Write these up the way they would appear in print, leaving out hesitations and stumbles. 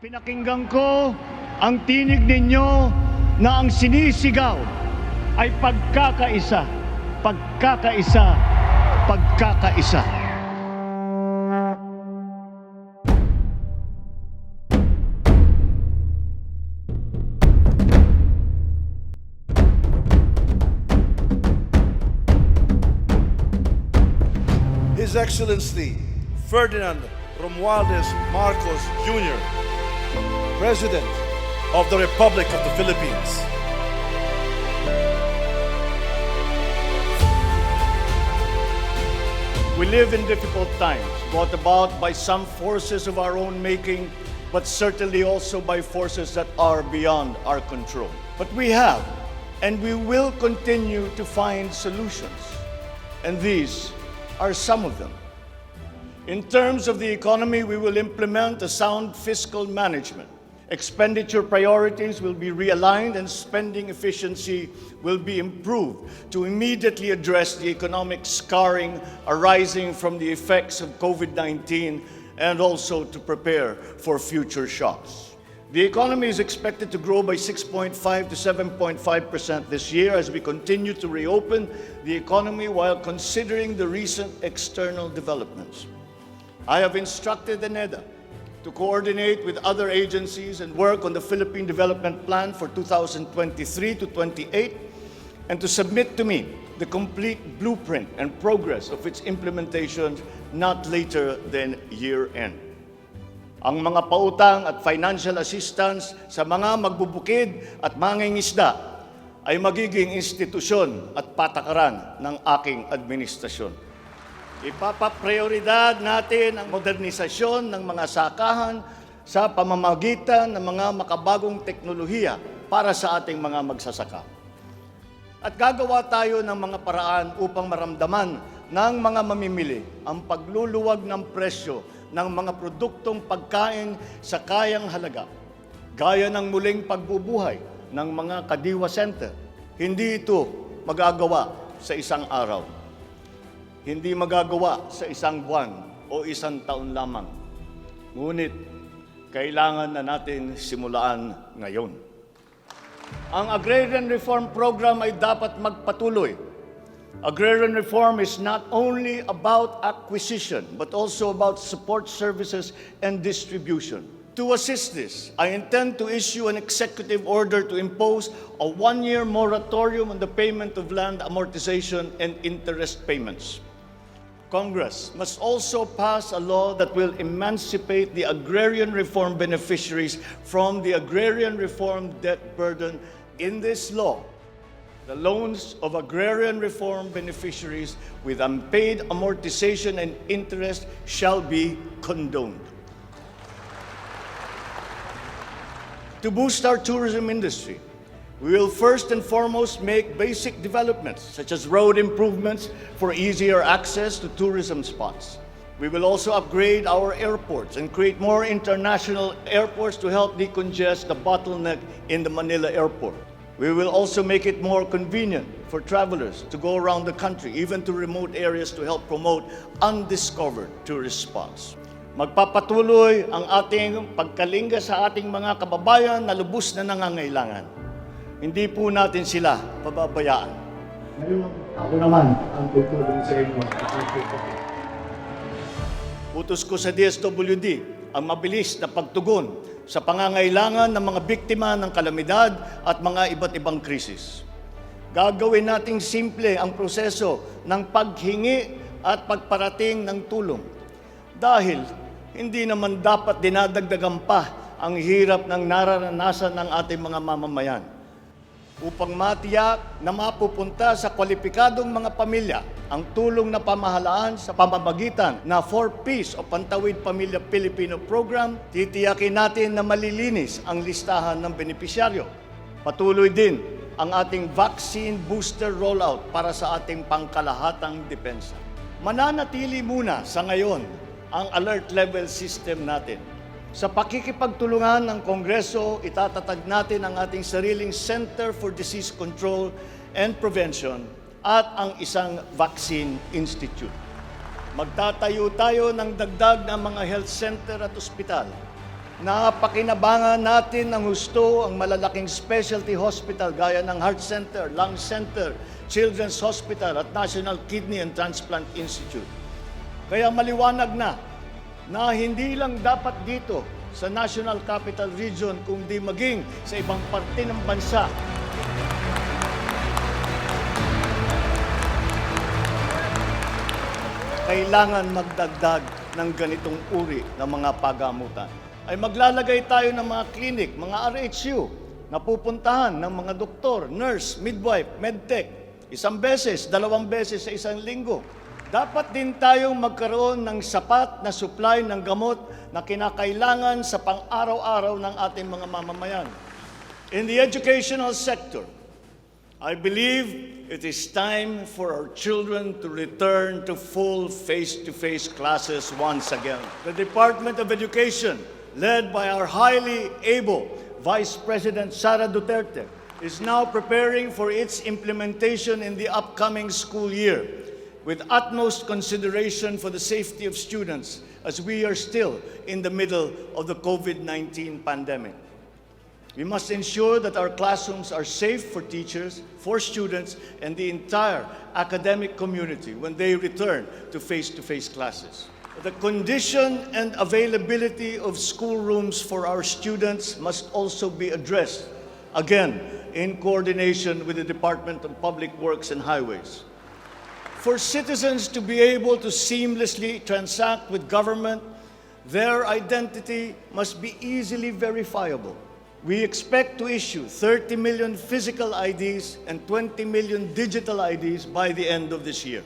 Pinakinggan ko ang tinig ninyo na ang sinisigaw ay pagkakaisa, pagkakaisa, pagkakaisa. His Excellency Ferdinand Romualdez Marcos Jr., President of the Republic of the Philippines. We live in difficult times, brought about by some forces of our own making, but certainly also by forces that are beyond our control. But we have, and we will continue to find solutions. And these are some of them. In terms of the economy, we will implement a sound fiscal management. Expenditure priorities will be realigned and spending efficiency will be improved to immediately address the economic scarring arising from the effects of COVID-19 and also to prepare for future shocks. The economy is expected to grow by 6.5 to 7.5% this year as we continue to reopen the economy while considering the recent external developments. I have instructed the NEDA to coordinate with other agencies and work on the Philippine Development Plan for 2023 to 28 and to submit to me the complete blueprint and progress of its implementation not later than year-end. Ang mga pautang at financial assistance sa mga magbubukid at mangingisda ay magiging institusyon at patakaran ng aking administrasyon. Ipapaprioridad natin ang modernisasyon ng mga sakahan sa pamamagitan ng mga makabagong teknolohiya para sa ating mga magsasaka. At gagawa tayo ng mga paraan upang maramdaman ng mga mamimili ang pagluluwag ng presyo ng mga produktong pagkain sa kayang halaga, gaya ng muling pagbubuhay ng mga Kadiwa Center. Hindi ito magagawa sa isang araw. Hindi magagawa sa isang buwan o isang taon lamang. Ngunit, kailangan na natin simulaan ngayon. Ang Agrarian Reform Program ay dapat magpatuloy. Agrarian reform is not only about acquisition, but also about support services and distribution. To assist this, I intend to issue an executive order to impose a one-year moratorium on the payment of land amortization and interest payments. Congress must also pass a law that will emancipate the agrarian reform beneficiaries from the agrarian reform debt burden. In this law, the loans of agrarian reform beneficiaries with unpaid amortization and interest shall be condoned. To boost our tourism industry, we will first and foremost make basic developments, such as road improvements for easier access to tourism spots. We will also upgrade our airports and create more international airports to help decongest the bottleneck in the Manila airport. We will also make it more convenient for travelers to go around the country, even to remote areas, to help promote undiscovered tourist spots. Magpapatuloy ang ating pagkalinga sa ating mga kababayan na lubos na nangangailangan. Hindi po natin sila pababayaan. Ngayon, ako naman ang tutulong sa inyo. Utos ko sa DSWD ang mabilis na pagtugon sa pangangailangan ng mga biktima ng kalamidad at mga iba't ibang krisis. Gagawin nating simple ang proseso ng paghingi at pagparating ng tulong. Dahil hindi naman dapat dinadagdagan pa ang hirap ng nararanasan ng ating mga mamamayan. Upang matiyak na mapupunta sa kwalipikadong mga pamilya ang tulong na pamahalaan sa pamamagitan na 4Ps o Pantawid Pamilya Pilipino Program, titiyakin natin na malilinis ang listahan ng benepisyaryo. Patuloy din ang ating vaccine booster rollout para sa ating pangkalahatang depensa. Mananatili muna sa ngayon ang alert level system natin. Sa pakikipagtulungan ng Kongreso, itatatag natin ang ating sariling Center for Disease Control and Prevention at ang isang Vaccine Institute. Magtatayo tayo ng dagdag na mga health center at ospital Napakinabangan natin ng husto ang malalaking specialty hospital gaya ng Heart Center, Lung Center, Children's Hospital at National Kidney and Transplant Institute. Kaya maliwanag na hindi lang dapat dito sa National Capital Region kundi maging sa ibang parte ng bansa kailangan magdagdag ng ganitong uri ng mga pagamutan. Ay maglalagay tayo ng mga clinic, mga RHU, na pupuntahan ng mga doktor, nurse, midwife, medtech, isang beses, dalawang beses sa isang linggo. Dapat din tayong magkaroon ng sapat na supply ng gamot na kinakailangan sa pang-araw-araw ng ating mga mamamayan. In the educational sector, I believe it is time for our children to return to full face-to-face classes once again. The Department of Education, led by our highly able Vice President Sara Duterte, is now preparing for its implementation in the upcoming school year with utmost consideration for the safety of students as we are still in the middle of the COVID-19 pandemic. We must ensure that our classrooms are safe for teachers, for students, and the entire academic community when they return to face-to-face classes. The condition and availability of schoolrooms for our students must also be addressed, again, in coordination with the Department of Public Works and Highways. For citizens to be able to seamlessly transact with government, their identity must be easily verifiable. We expect to issue 30 million physical IDs and 20 million digital IDs by the end of this year.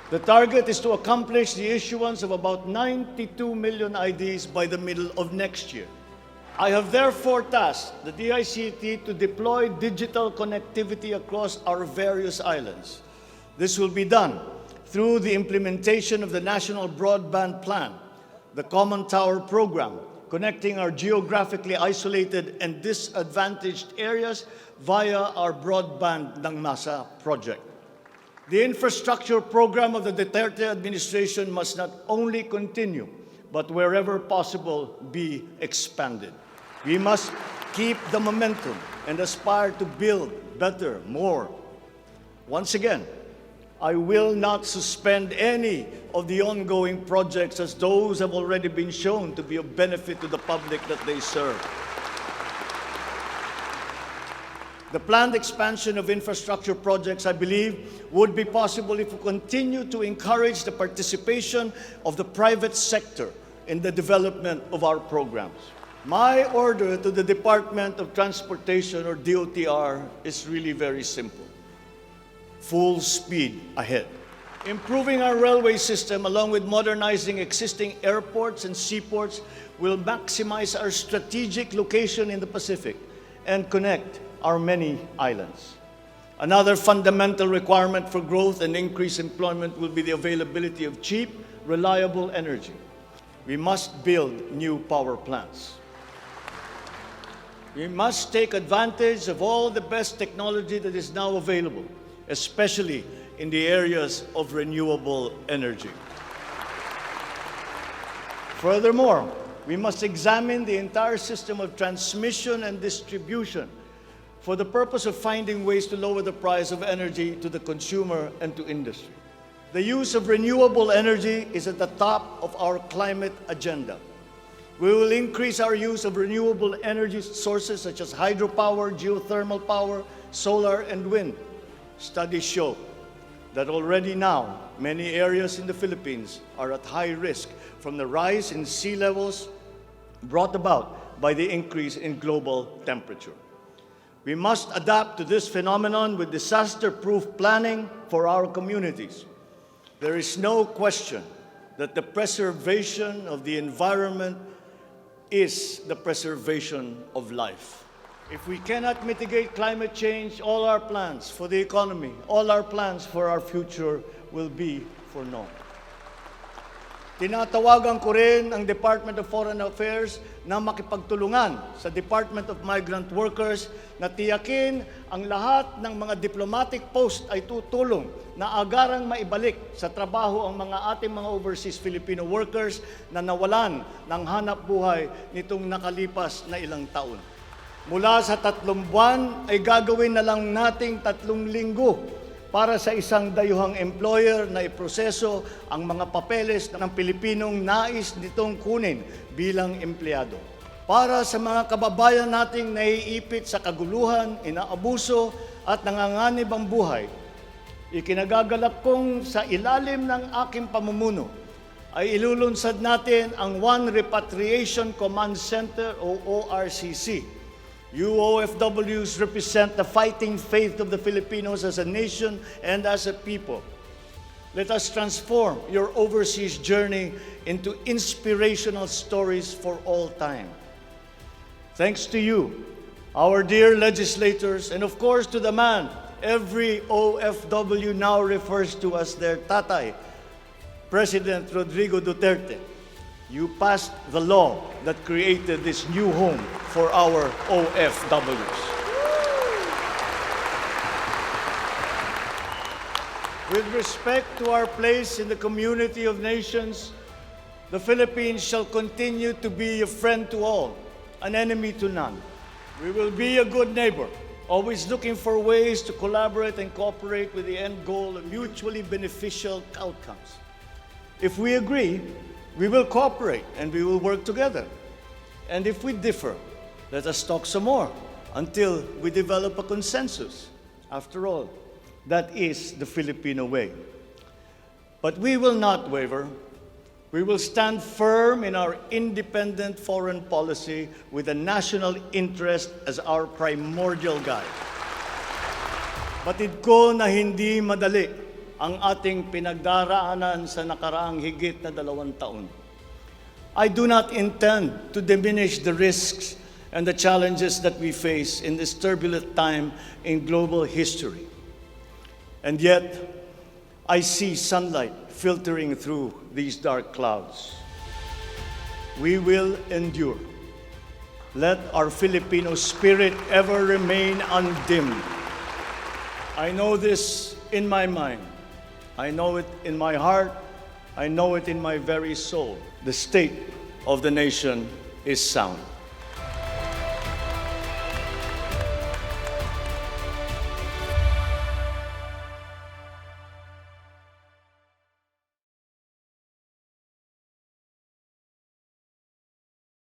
The target is to accomplish the issuance of about 92 million IDs by the middle of next year. I have therefore tasked the DICT to deploy digital connectivity across our various islands. This will be done through the implementation of the National Broadband Plan, the Common Tower Program, connecting our geographically isolated and disadvantaged areas via our Broadband ng Masa project. The infrastructure program of the Duterte administration must not only continue, but wherever possible, be expanded. We must keep the momentum and aspire to build better, more. Once again, I will not suspend any of the ongoing projects as those have already been shown to be of benefit to the public that they serve. The planned expansion of infrastructure projects, I believe, would be possible if we continue to encourage the participation of the private sector in the development of our programs. My order to the Department of Transportation, or DOTR, is really very simple. Full speed ahead. Improving our railway system along with modernizing existing airports and seaports will maximize our strategic location in the Pacific and connect our many islands. Another fundamental requirement for growth and increased employment will be the availability of cheap, reliable energy. We must build new power plants. We must take advantage of all the best technology that is now available, especially in the areas of renewable energy. Furthermore, we must examine the entire system of transmission and distribution for the purpose of finding ways to lower the price of energy to the consumer and to industry. The use of renewable energy is at the top of our climate agenda. We will increase our use of renewable energy sources such as hydropower, geothermal power, solar, and wind. Studies show that already now, many areas in the Philippines are at high risk from the rise in sea levels brought about by the increase in global temperature. We must adapt to this phenomenon with disaster-proof planning for our communities. There is no question that the preservation of the environment is the preservation of life. If we cannot mitigate climate change, all our plans for the economy, all our plans for our future will be for naught. Tinatawagan ko rin ang Department of Foreign Affairs na makipagtulungan sa Department of Migrant Workers na tiyakin ang lahat ng mga diplomatic post ay tutulong na agarang maibalik sa trabaho ang mga ating mga overseas Filipino workers na nawalan ng hanap buhay nitong nakalipas na ilang taon. Mula sa 3 buwan ay gagawin na lang nating 3 linggo para sa isang dayuhang employer na iproseso ang mga papeles ng Pilipinong nais nitong kunin bilang empleyado. Para sa mga kababayan nating naiipit sa kaguluhan, inaabuso at nanganganib ang buhay, ikinagagalak kong sa ilalim ng aking pamumuno ay ilulunsad natin ang One Repatriation Command Center o ORCC. You OFWs represent the fighting faith of the Filipinos as a nation and as a people. Let us transform your overseas journey into inspirational stories for all time. Thanks to you, our dear legislators, and of course to the man every OFW now refers to as their tatay, President Rodrigo Duterte. You passed the law that created this new home for our OFWs. With respect to our place in the community of nations, the Philippines shall continue to be a friend to all, an enemy to none. We will be a good neighbor, always looking for ways to collaborate and cooperate with the end goal of mutually beneficial outcomes. If we agree, we will cooperate and we will work together. And if we differ, let us talk some more until we develop a consensus. After all, that is the Filipino way. But we will not waver. We will stand firm in our independent foreign policy with the national interest as our primordial guide. Batid ko na hindi madali ang ating pinagdaraanan sa nakaraang higit na 2 taon. I do not intend to diminish the risks and the challenges that we face in this turbulent time in global history. And yet, I see sunlight filtering through these dark clouds. We will endure. Let our Filipino spirit ever remain undimmed. I know this in my mind. I know it in my heart. I know it in my very soul. The state of the nation is sound.